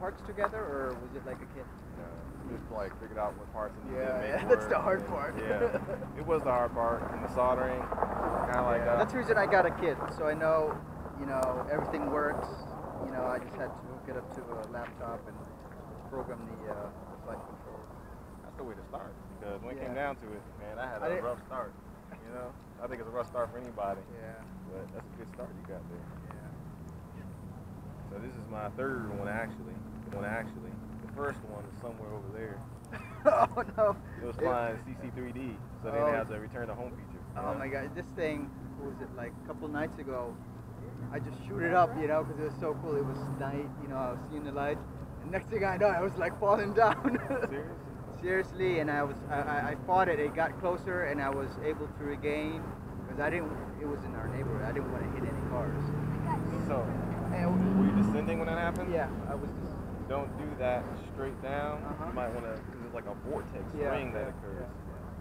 parts together, or was it like a kit? Just like figured out what parts and yeah, that's the hard part. Yeah, it was the hard part, and the soldering, kind of like. That's the reason I got a kit, so I know, everything works. I just had to hook it up to a laptop and program the flight control. That's the way to start, because when it came down to it, man, I had a rough start. I think it's a rough start for anybody. Yeah. But that's a good start you got there. Yeah. So this is my third one actually. The first one is somewhere over there. Oh no. It was flying CC3D, so they didn't have the return to home feature. Oh my god, this thing, what was it, like a couple nights ago, I just shoot it up, because it was so cool. It was night, I was seeing the light, and next thing I know, I was like falling down. Seriously? Seriously, and I fought it. It got closer, and I was able to regain, because it was in our neighborhood. I didn't want to hit any cars. So, Were you descending when that happened? Yeah, I was just. Don't do that straight down. Uh-huh. You might want to, because it's like a vortex ring that occurs.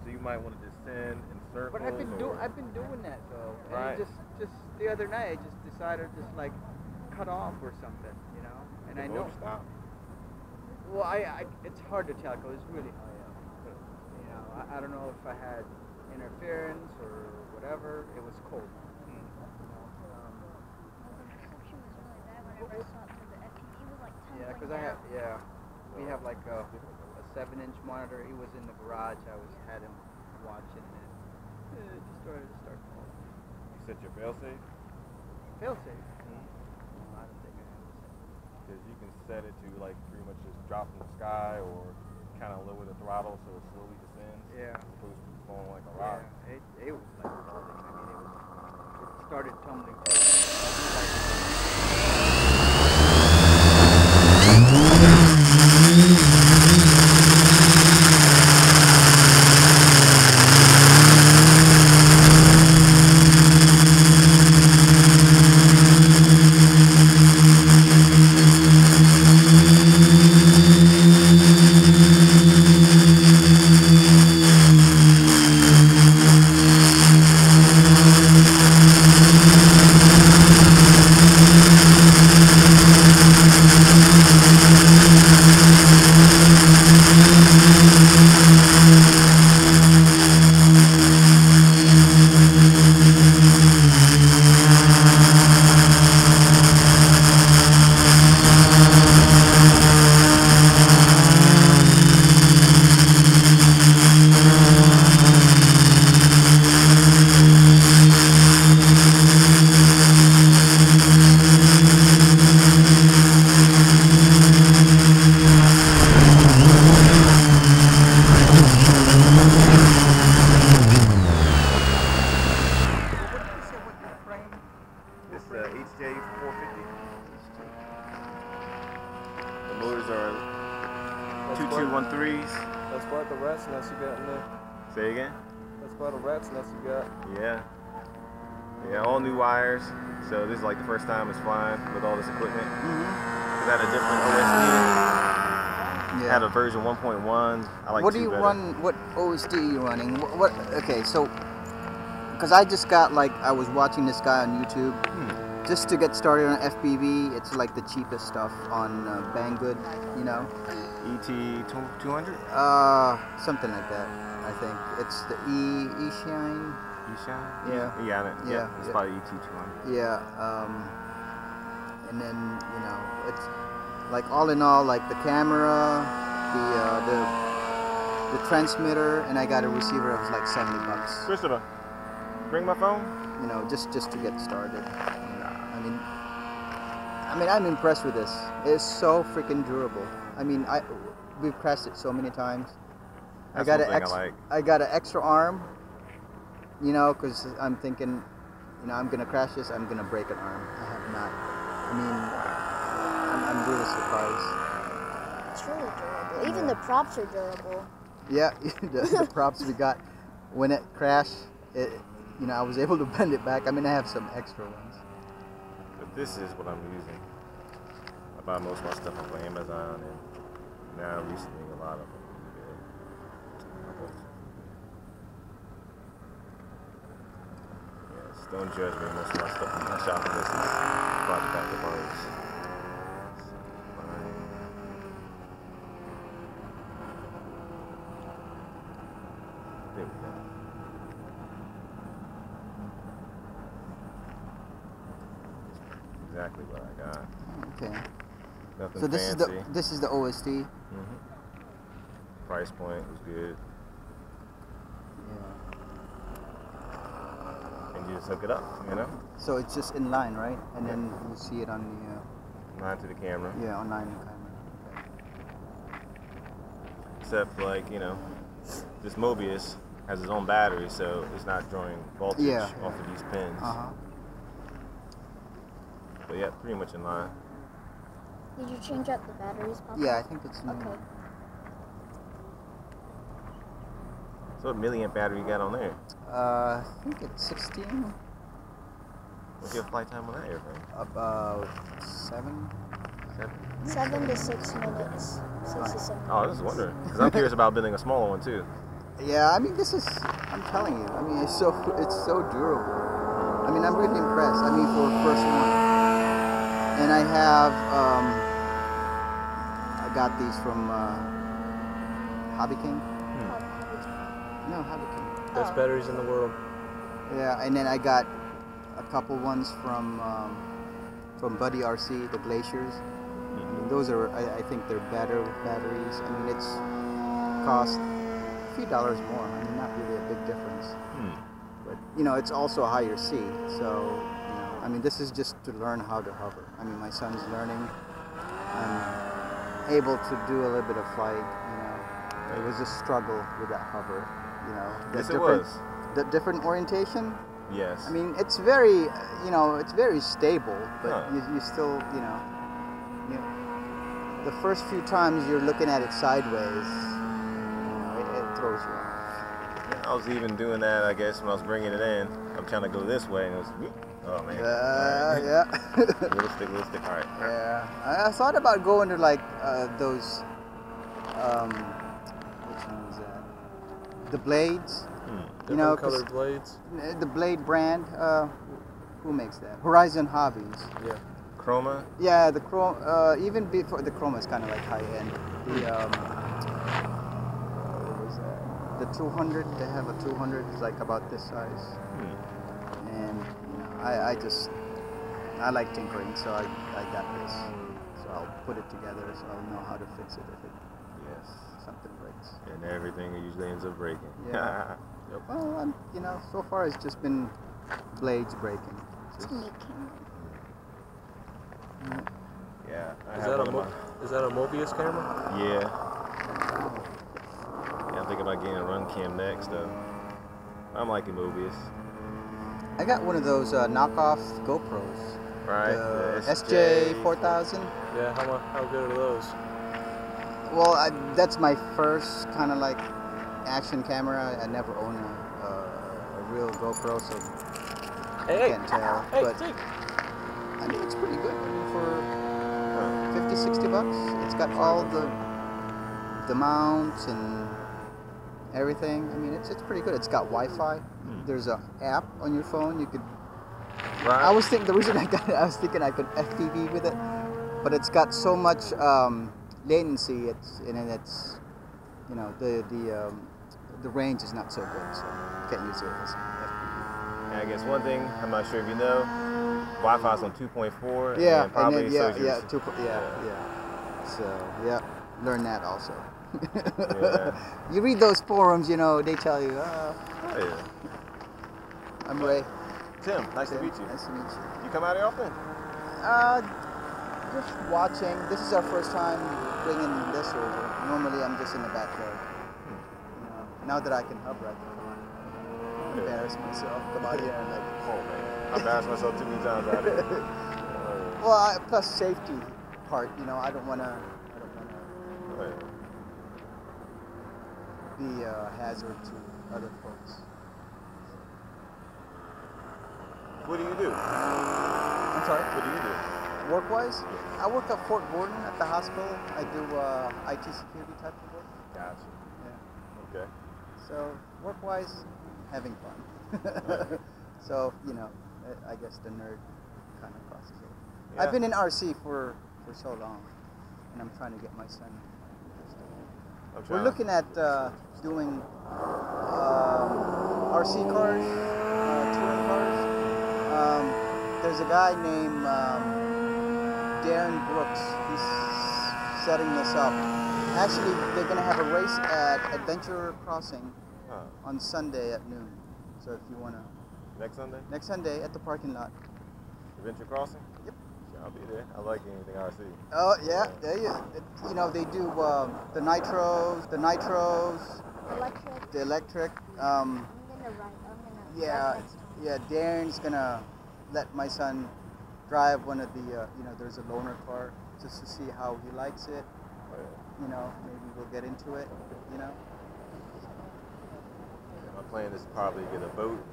So you might want to descend in circles. But I've been doing that though. Right. And just the other night, I just decided to just like cut off or something, you know. And I know. Stop. Well, it's hard to tell because it's really high up. But, you know, I don't know if I had interference or whatever. It was cold. Yeah, because we have like a 7-inch monitor. He was in the garage. Had him watching it. It just started to start falling. You set your fail-safe? Fail-safe? I don't think I have it set. Because you can set it to like pretty much just drop from the sky or kind of lower the throttle so it slowly descends. Yeah. As opposed to falling like a rock. Yeah, it was like falling. I mean, it started tumbling. Motors are 2213s. That's quite the rat's nest you got in there. Say again? That's quite a rat's nest you got. Yeah. Yeah, all new wires. So this is like the first time it's flying with all this equipment. It's at a different OSD. Yeah. Had a version 1.1. I like. What do you run? What OSD are you running? What? Okay, so because I just got like I was watching this guy on YouTube. Just to get started on FPV, it's like the cheapest stuff on Banggood, you know. ET200? Something like that. I think it's the eShine. eShine? Yeah. Yeah. It's probably ET200. Yeah. And then you know it's like all in all, like the camera, the transmitter, and I got a receiver that was like $70. Christopher, bring my phone. You know, just to get started. I mean, I'm impressed with this. It's so freaking durable. I mean, we've crashed it so many times. That's I got an extra arm, you know, because I'm thinking, you know, I'm gonna crash this. I'm gonna break an arm. I have not. I mean, I'm really surprised. It's really durable. Even the props are durable. Yeah, the props we got when it crashed. You know, I was able to bend it back. I mean, I have some extra ones. But this is what I'm using. I buy most of my stuff off of Amazon, and now recently a lot of them. Yes, don't judge me. Most of my stuff in my shopping list is bought back to parts. There we go. Exactly what I got. Okay. Nothing so this fancy. is the OSD. Price point was good. Yeah. And you just hook it up, you know? So it's just in line, right? And then you see it on the. Line to the camera. Yeah, online camera. Okay. Except like, you know, this Mobius has its own battery, so it's not drawing voltage off of these pins. But yeah, pretty much in line. Did you change out the batteries, Papa? Yeah, I think it's new. Okay. So what milliamp battery you got on there? I think it's 16. What's your flight time on that airplane? About 7. 7 to 6 minutes. 6 to 7 Oh, I was just wondering. Because I'm curious about building a smaller one too. Yeah, I mean, this is, I'm telling you, I mean, it's so durable. I mean, I'm really impressed. I mean, for the first one. And I have, I got these from Hobby King. No, Hobby King. Best batteries in the world. Yeah, and then I got a couple ones from Buddy RC, the Glaciers. I mean, those are, I think they're better with batteries. I mean, it's cost a few dollars more. I mean, not really a big difference. But, you know, it's also a higher seat. So, you know, I mean, this is just to learn how to hover. I mean, my son's learning. I'm able to do a little bit of flight, you know. It was a struggle with that hover, you know. Yes, it was. The different orientation. Yes. I mean, it's very, you know, it's very stable, but you still, you know, the first few times you're looking at it sideways, you know, it throws you off. I was even doing that, I guess, when I was bringing it in. I'm trying to go this way, and it was, oh man. Yeah. Little stick, all right. Yeah. I thought about going to like those, which one was that? The Blades. You know, colored blades. The Blade brand, who makes that? Horizon Hobbies. Yeah. Chroma? Yeah, the Chroma, even before, the Chroma is kind of like high end. The, what was that? The 200, they have a 200, it's like about this size. And, you know, I like tinkering, so I got this. So I'll put it together so I'll know how to fix it if something breaks. And everything usually ends up breaking. Yeah. Yep. Well, you know, so far it's just been blades breaking. Yeah. Is that a Mobius camera? Yeah. I'm thinking about getting a run cam next, though. I'm liking Mobius. I got one of those knockoff GoPros. Right. The SJ4000. Yeah, how good are those? Well, that's my first kind of like action camera. I never owned a real GoPro, so I can't tell. But I mean, it's pretty good. I mean, for 50, 60 bucks, it's got all the mounts and everything. I mean, it's pretty good. It's got Wi-Fi. There's an app on your phone. You could. Right. I was thinking the reason I got it. I was thinking I could FPV with it, but it's got so much latency. It's you know, the range is not so good, so you can't use it as FPV. And I guess one thing, I'm not sure if you know, Wi-Fi's on 2.4. Yeah, and probably yeah. So learn that also. Yeah. You read those forums, you know, they tell you. I'm Ray. Tim, nice to meet you. Nice to meet you. You come out here often? Just watching. This is our first time bringing this over. Normally, I'm just in the backyard. You know, now that I can hover, I can come on. Embarrass myself. Come out here and like. Oh man, I embarrassed myself too many times out here. Well, plus safety part. You know, I don't wanna be a hazard to other folks. What do you do? I'm sorry? What do you do? Work-wise? I work at Fort Gordon at the hospital. I do IT security type of work. Gotcha. Yeah. Okay. So work-wise, having fun. So, you know, I guess the nerd kind of crosses over. Yeah. I've been in RC for so long, and I'm trying to get my son interested. We're looking at doing RC cars, touring cars. There's a guy named Darren Brooks. He's setting this up. Actually, they're going to have a race at Adventure Crossing on Sunday at noon. So if you want to... Next Sunday? Next Sunday at the parking lot. Adventure Crossing? Yep. I'll be there. I like anything RC. Oh, yeah. You know, they do the nitros, the electric. I'm gonna Yeah, Darren's gonna let my son drive one of the, you know, there's a loaner car just to see how he likes it. You know, maybe we'll get into it, you know. My plan is to probably get a boat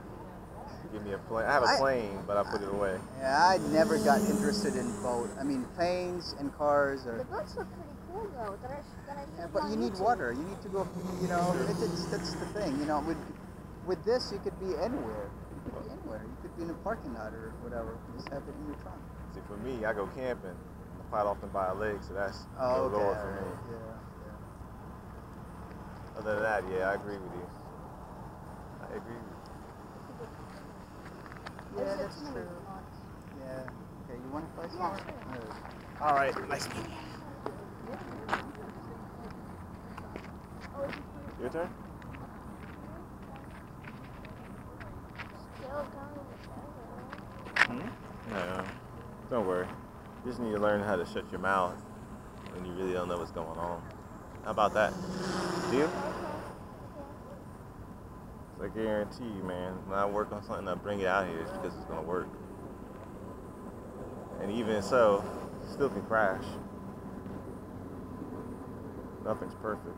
Give me a plane. I have a plane, but I put it away. Yeah, I never got interested in boat. I mean, planes and cars The are. boats look pretty cool though. Yeah, but you need water. You need to go. You know, that's the thing. You know, with this, you could be anywhere. You could be anywhere. You could be in a parking lot or whatever. Just have it in your trunk. See, for me, I go camping. I quite often buy a leg, so that's Oh, the okay. Lord for me. Yeah. Other than that, yeah, I agree with you. I agree with you. Yeah, that's true. Yeah. Okay, you want to play some Yeah, more? sure. All right, nice meeting you. Your turn? Still going forever. No, don't worry. You just need to learn how to shut your mouth when you really don't know what's going on. How about that? Deal? I guarantee you, man, when I work on something, I bring it out here, it's because it's going to work. And even so, it still can crash. Nothing's perfect.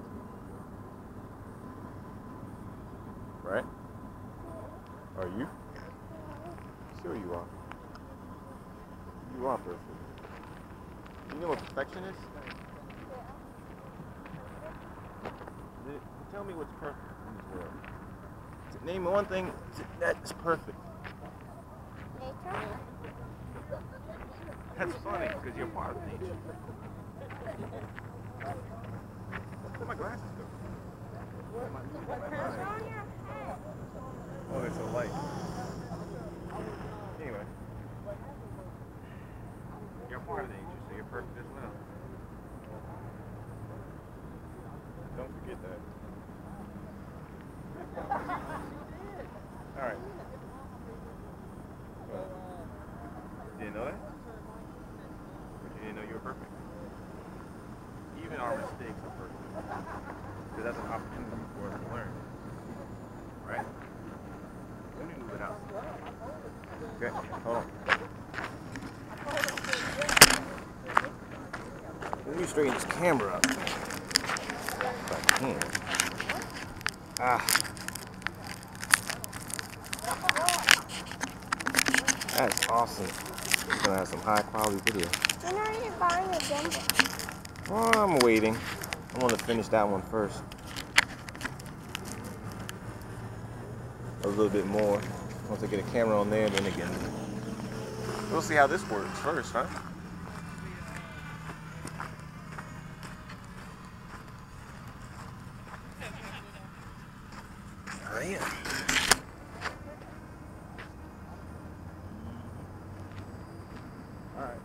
Right? Are you? Sure you are. You are perfect. You know what perfection is? Tell me what's perfect in this world. Name one thing that's perfect. Nature? That's funny because you're part of nature. Where'd my glasses go? Oh, they're so light. Anyway. You're part of nature, so you're perfect as well. Don't forget that. Alright. Didn't know that? But you didn't know you were perfect. Even our mistakes are perfect. Because that's an opportunity for us to learn. Right? Let me move it out. Okay, hold on. Let me straighten this camera up. That's awesome. I'm gonna have some high quality video. When are you buying a gimbal? Well, I'm waiting. I want to finish that one first. A little bit more. Once I get a camera on there, then again. We'll see how this works first, huh? Oh, yeah. All right.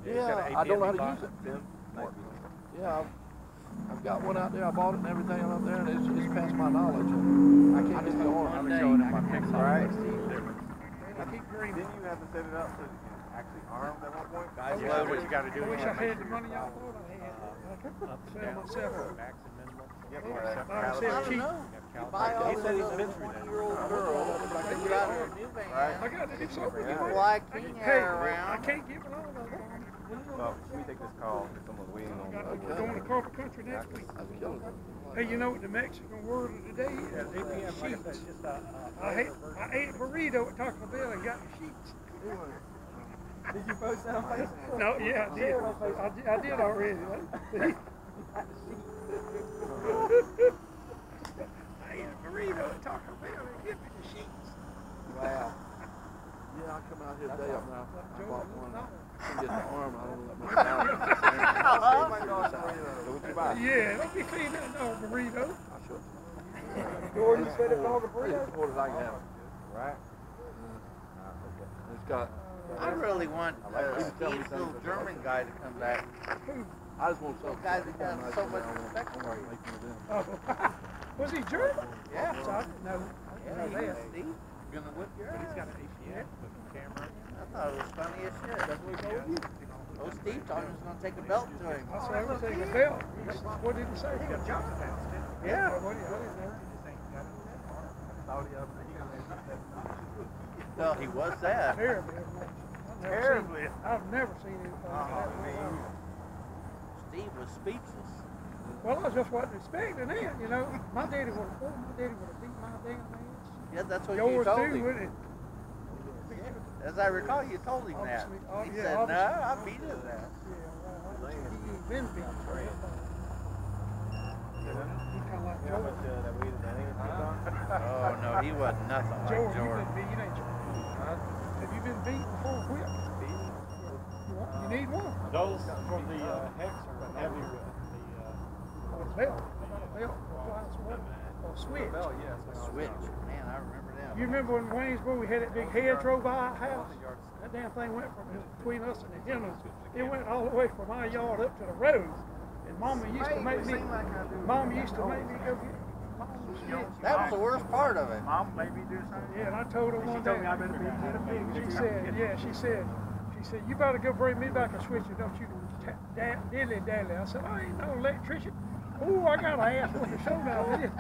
Yeah, I don't know how to use it. Yeah, I've got one out there. I bought it and everything up there, and it's past my knowledge. I can't get the arm. Right? I keep dreaming. Didn't you have to set it up so that you can actually arm at one point? Guys, Yeah, what you got to do. I wish I had the money I thought I had. I could sell myself. Yep, I sell cheap. he said he's been through that. 20-year-old girl that you got her a new van. Right. I got to do something. Fly King Hey, Air I around. can't give it all up. Well, let me take this call. Someone's waiting on I'm me. going to carpet country next week. Hey, you know what the Mexican word of the day is? Sheets. I ate a burrito at Taco Bell and got the sheets. Did you post that on Facebook? No, yeah, I did. I did already. I ate a burrito at Taco Bell and get me the sheets. Wow. Yeah, I come out here today. I bought one. I can get the arm. I don't know that much about it. So what you buy? Yeah, let me clean that dog burrito. I should. Jordan said it's all the burrito. What did I have? Right? It's got. I really want Steve's little German guy to come back. I just want something. Guys that got so much respect for you. Oh. Was he German? Yeah. So I didn't know. Yeah, he is, Steve. Gonna whip your ass. He's got an APS with a camera. I thought it was funny as shit. That's what he told you. Oh, Steve told him he was gonna take a belt to him. I said, everything a belt. What did he say? He got Johnson Yeah. What did he know? Well, he was that. Terribly. Terribly. I've never seen anything like that. Steve was speechless. Well, I just wasn't expecting that, you know. My daddy would have beat my damn ass. Yeah, that's what Yours you told too, him. wouldn't it? As I recall, you told him that. Obviously, He yeah, said, no, obviously. I beat his ass. Yeah, well, he's been beaten for it. He's kind of like George. Oh, no, he wasn't nothing like George, you've Jordan. been beat, ain't you? Have you been beat before? Quit. You need one. Those for the hex are heavy with Oh, belt. Belt. Or switch. Switch. Man, I remember them. You remember when Waynesboro we had that big hedge drove by our house? That damn thing went from between us and the Hennons. It went all the way from our yard up to the road. And Mama used to make me go get Mama's shit. That was the worst part of it. Mom maybe do something. Yeah, and I told her one day. She said, you better go bring me back a switch and don't you dilly-dally. I said, I ain't no electrician. Oh, I got an ass whooping show down here.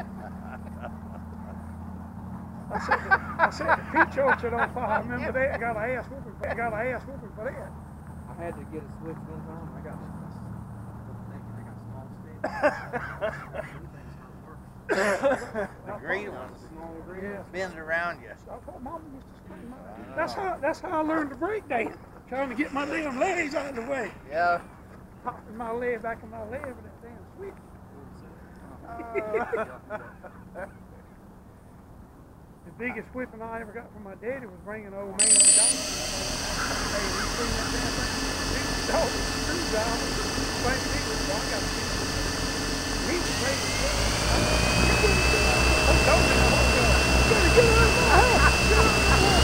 I said the peach orchard on fire. I remember that. I got an ass whooping for that. I had to get a switch one time. I got small stick. The green ones. Yeah. Bend around you. That's what Mama used to scream. That's how I learned to break dance. Trying to get my damn legs out of the way. Yeah. Popping my leg back in my leg with that damn switch. The biggest whipping I ever got from my daddy was bringing old man to the dog. Hey, you seen that damn thing? He dog with a screwdriver. I got to he was ready to I'm talking to him. You gotta get out of my house. Get out of my house.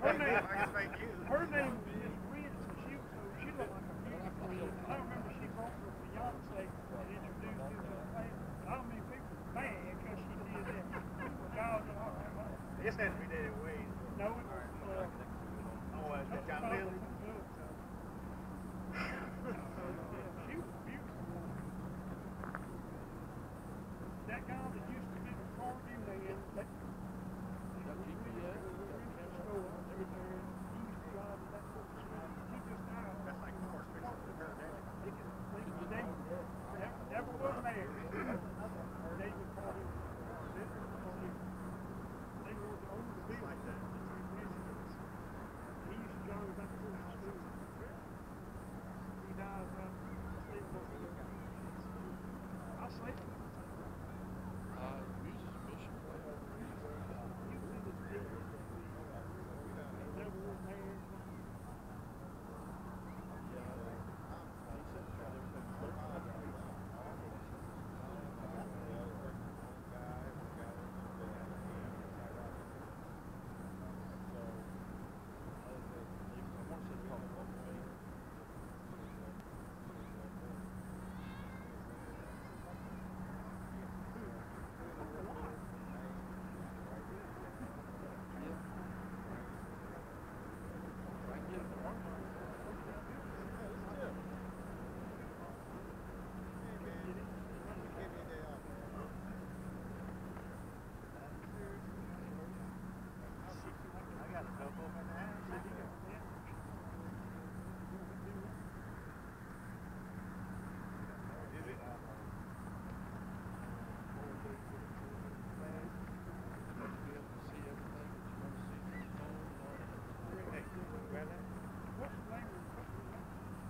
Her name is Rich. She looked like a beautiful. I remember she brought her fiance and introduced him to the family. I don't mean people were mad because she did that. People guys and all that. This had to be Daddy Wade. No, it was. Oh, is that John Bailey? She was beautiful. That guy that used to be the Carvey man, that never was married. David Carvey. They were the only be like that. He used to drive back to school. He died I sleep with him.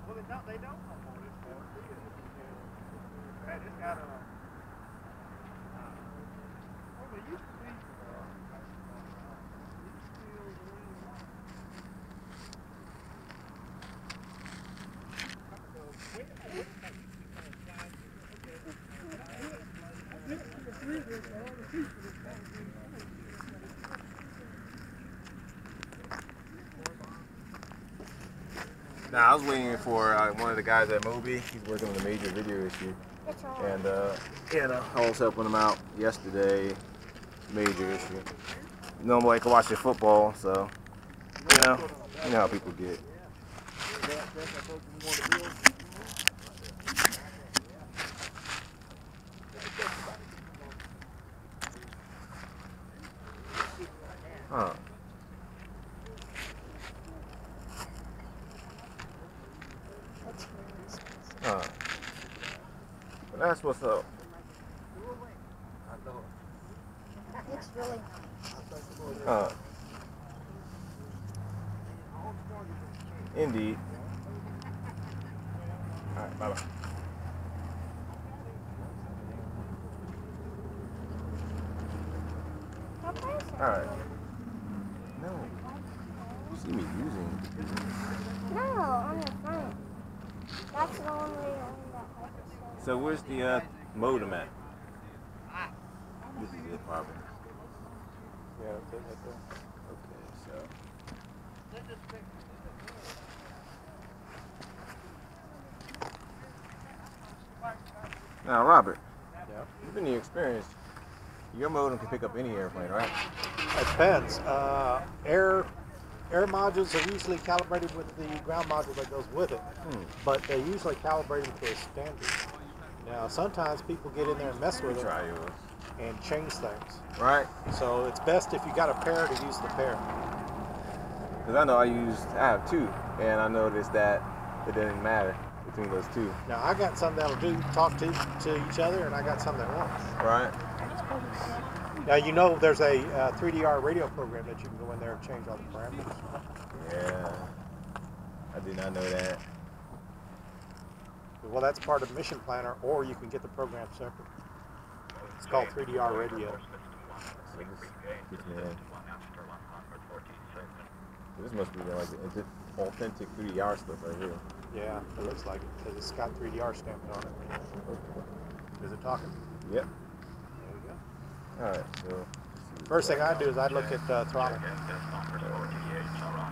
Well, they don't no more. It's got a. Well, they used to be. Now, I was waiting for one of the guys at Moby. He's working on a major video issue. And, I was helping him out yesterday. Major issue. Normally I can watch the football, so, you know how people get. Huh. Huh. Well, that's what's up. It's really Huh. Indeed. Alright, bye-bye. Alright. No. You see me using. No, on your phone. That's the only one that helps. So where's the modem at? This is it, probably. Yeah, that's it right there. Okay, so. Now, Robert. Yeah. Given your experience, your modem can pick up any airplane, right? It depends. Air modules are usually calibrated with the ground module that goes with it, but they usually calibrate them to a standard. Now, sometimes people get in there and mess with Try them yours. and change things. Right? So it's best if you got a pair to use the pair. Because I have two, and I noticed that it didn't matter between those two. Now, I got some that'll talk to each other, and I got some that won't. Right? Now, there's a 3DR radio program that you can go in there and change all the parameters. Yeah. I did not know that. Well, that's part of Mission Planner, or you can get the program separate. It's called 3DR Radio. So this must be like authentic 3DR stuff right here. Yeah, it looks like it because it's got 3DR stamped on it. Is it talking? Yep. There we go. All right. So first thing I do is I look at throttle.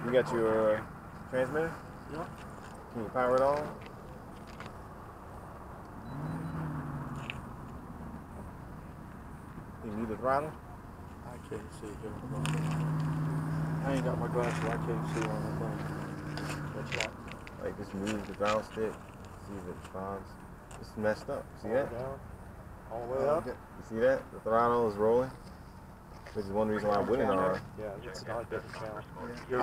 You got your transmitter? Yep. Can you power it on? You need the throttle? I can't see here. I ain't got my glasses, I can't see on the thing. What's that? Like just move the throttle stick, see if it responds. It's messed up. See All that? down, all the way up. You see that? The throttle is rolling. Which is one reason why I wouldn't on. Yeah, it's not a different channel. Your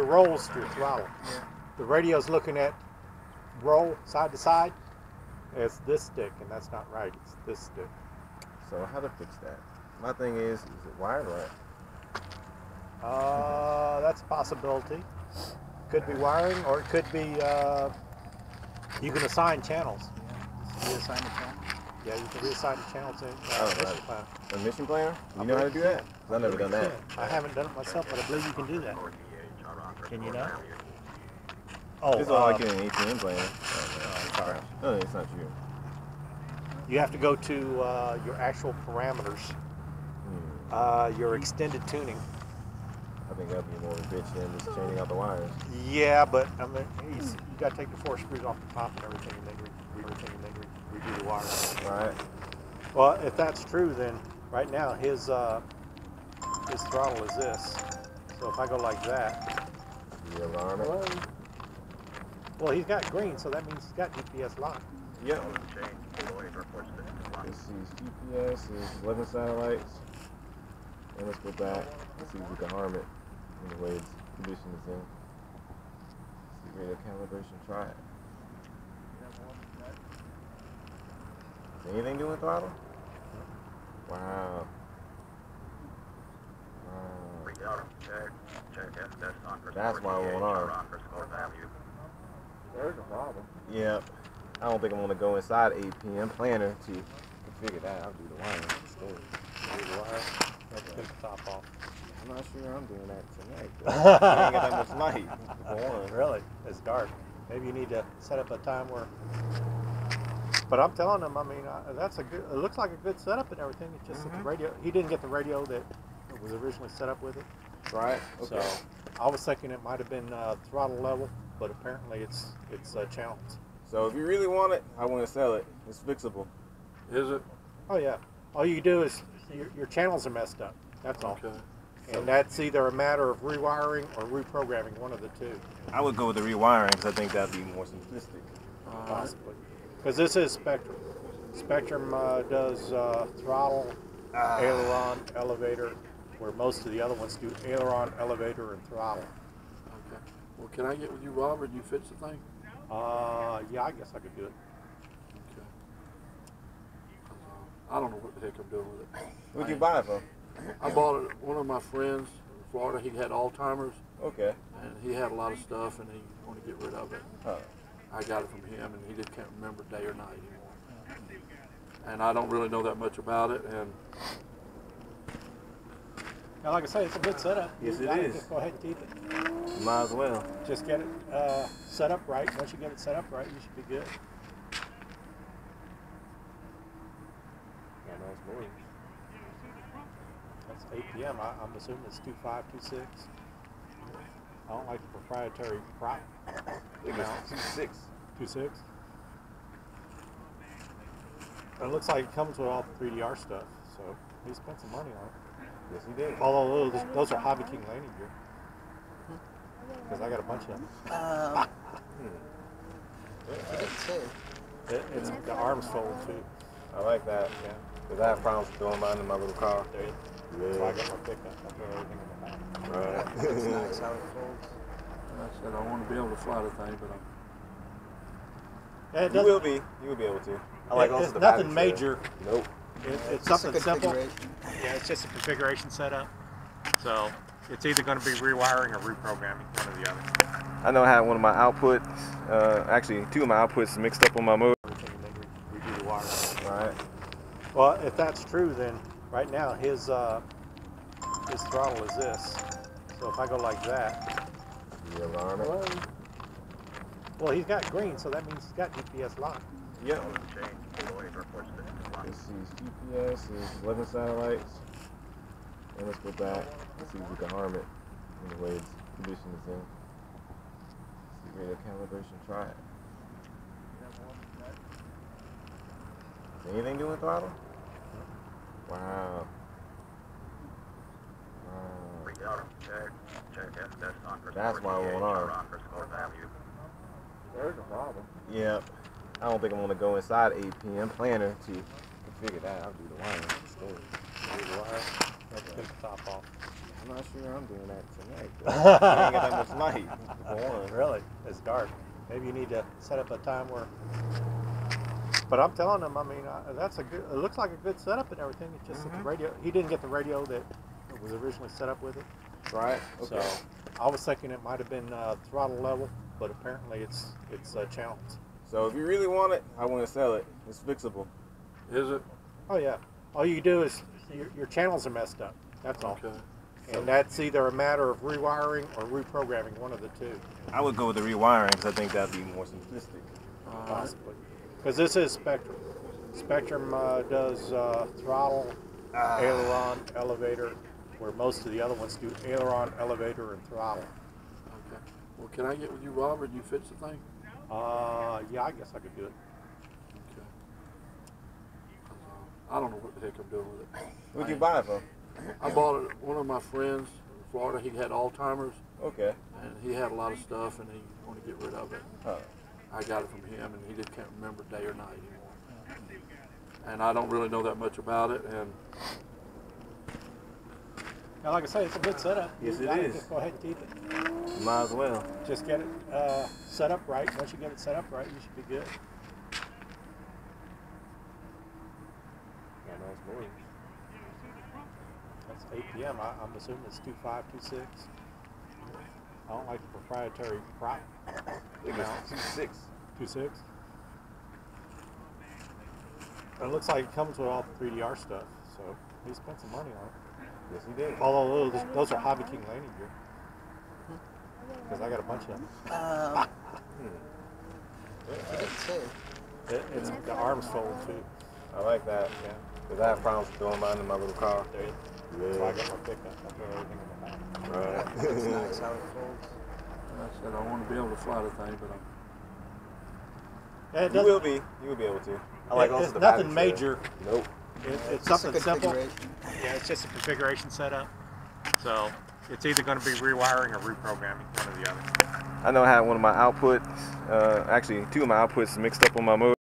roll's your throttle. Yeah. The radio's looking at roll side to side. It's this stick, and that's not right. It's this stick. So how to fix that? My thing is it wired right? That's a possibility. Could be wiring, or it could be you can assign channels. Reassign the channel. Yeah, you can reassign the channels in Mission Plan. A mission planner? You know how to do that? 'Cause I've never done that. I haven't done it myself, but I believe you can do that. Can you not? Oh, It's all like an ATM planner. Sorry. No, it's not you. you have to go to your actual parameters, your extended tuning. I think that'd be more of a bitch than just changing out the wires. Yeah, but I mean, you got to take the 4 screws off the top and everything, and then redo the wires. Right. Well, if that's true, then right now his throttle is this. So if I go like that, The alarm. well, he's got green, so that means he's got GPS locked. Yep. This is GPS, is 11 satellites. And let's go back and see if we can harm it in the way its condition is in. See radio calibration, try it. Is anything doing throttle? Wow. That's why I won't arm. There's a problem. Yep. I don't think I'm gonna go inside APM planner to configure that. I'll do the wiring instead. Do the wire. Let's get the top off. I'm not sure I'm doing that tonight. Though. I ain't got that much light. For one. Really? It's dark. Maybe you need to set up a time where. But I'm telling him, I mean, that's a good. It looks like a good setup and everything. It's just that the radio. He didn't get the radio that was originally set up with it. Right. Okay. So I was thinking it might have been throttle level, but apparently it's channels. So if you really want it, I want to sell it. It's fixable. Is it? Oh yeah. All you do is your channels are messed up. That's all. Okay. And that's either a matter of rewiring or reprogramming, one of the two. I would go with the rewiring because I think that'd be more simplistic. Possibly. Because this is Spectrum. Spectrum does throttle, aileron, elevator, where most of the other ones do aileron, elevator, and throttle. Okay. Well, can I get with you, Robert, and you fix the thing? Yeah, I guess I could do it. Okay. I don't know what the heck I'm doing with it. Where'd you buy it from? I bought it. One of my friends in Florida, he had Alzheimer's, Okay. and he had a lot of stuff, and he wanted to get rid of it. Oh. I got it from him, and he just can't remember day or night anymore. And I don't really know that much about it, and Now, like I say, it's a good setup. Yes, You it gotta is. Just go ahead and keep it. You might as well. Just get it set up right. Once you get it set up right, you should be good. Got a nice morning. That's 8 p.m. I'm assuming it's 2526. I don't like the proprietary prop. I think it's 2.6. 26. But it looks like it comes with all the 3DR stuff, so he spent some money on it. Yes, he did. Although those are Hobby King landing gear. Because I got a bunch of them. I didn't say. It's the arms fold too. I like that. Yeah. Because I have problems throwing mine in my little car. There you go. So I got my pickup. I throw everything in the back. Right. That's nice how it folds. I said I want to be able to fly the thing, but Yeah, it You doesn't- will be. You will be able to. I like also it's the nothing battery major. cell. Nope. It's Just a something simple. configuration. Yeah, it's just a configuration setup. So it's either going to be rewiring or reprogramming, one or the other. I know I had one of my outputs, actually 2 of my outputs mixed up on my motor. Everything, and then redo the wiring. Right. Well, if that's true, then right now his throttle is this. So if I go like that, The alarm. well, he's got green, so that means he's got GPS locked. Yep. This is GPS, is 11 satellites. And let's go back and see if we can harm it in the way its condition is in. See radio calibration, try it. Is anything doing throttle? Wow. That's why I won't arm. There's a problem. Yep. I don't think I'm gonna go inside APM planner to configure that. I'll do the wiring instead. Do the wire. Let's get the top off. I'm not sure I'm doing that tonight. I ain't got that much light. For one. Really? It's dark. Maybe you need to set up a time where. But I'm telling him, I mean, that's a good. It looks like a good setup and everything. It's just that the radio. He didn't get the radio that was originally set up with it. Right. Okay. So I was thinking it might have been throttle level, but apparently it's channels. So if you really want it, I want to sell it. It's fixable. Is it? Oh yeah. All you do is your channels are messed up. That's all. Okay. And that's either a matter of rewiring or reprogramming, one of the two. I would go with the rewiring because I think that'd be more simplistic. Possibly. Because this is Spectrum. Spectrum does throttle, aileron, elevator, where most of the other ones do aileron, elevator, and throttle. Okay. Well, can I get with you, Robert, and you fix the thing? Yeah, I guess I could do it. Okay. I don't know what the heck I'm doing with it. Where'd you buy it from? I bought it. One of my friends in Florida, he had Alzheimer's, Okay. and he had a lot of stuff, and he wanted to get rid of it. Oh. I got it from him, and he just can't remember day or night anymore. And I don't really know that much about it, and Now, like I say, it's a good setup. Yes, You it gotta is. Just go ahead and keep it. Might as well. Just get it set up right. Once you get it set up right, you should be good. Got nice noise. That's APM. I'm assuming it's 2526. I don't like the proprietary prop. I think it's 2.6. 2.6. But it looks like it comes with all the 3DR stuff, so he spent some money on it. Yes, he did. Although those are Hobby King landing gear. Because I got a bunch of them. I didn't say. It's the arms fold too. I like that. Yeah. Because I have problems with throwing mine in my little car. There you Yeah. So I got my pickup. I throw everything in the back. Right. That's nice how it folds. I said I want to be able to fly the thing, but I'm Yeah, it You doesn't- will be. You will be able to. I like also it's the nothing battery major. cell. Nope. It's Just a something simple. configuration. Yeah, it's just a configuration setup. So it's either going to be rewiring or reprogramming, one or the other. I know I had one of my outputs, actually two of my outputs mixed up on my motor.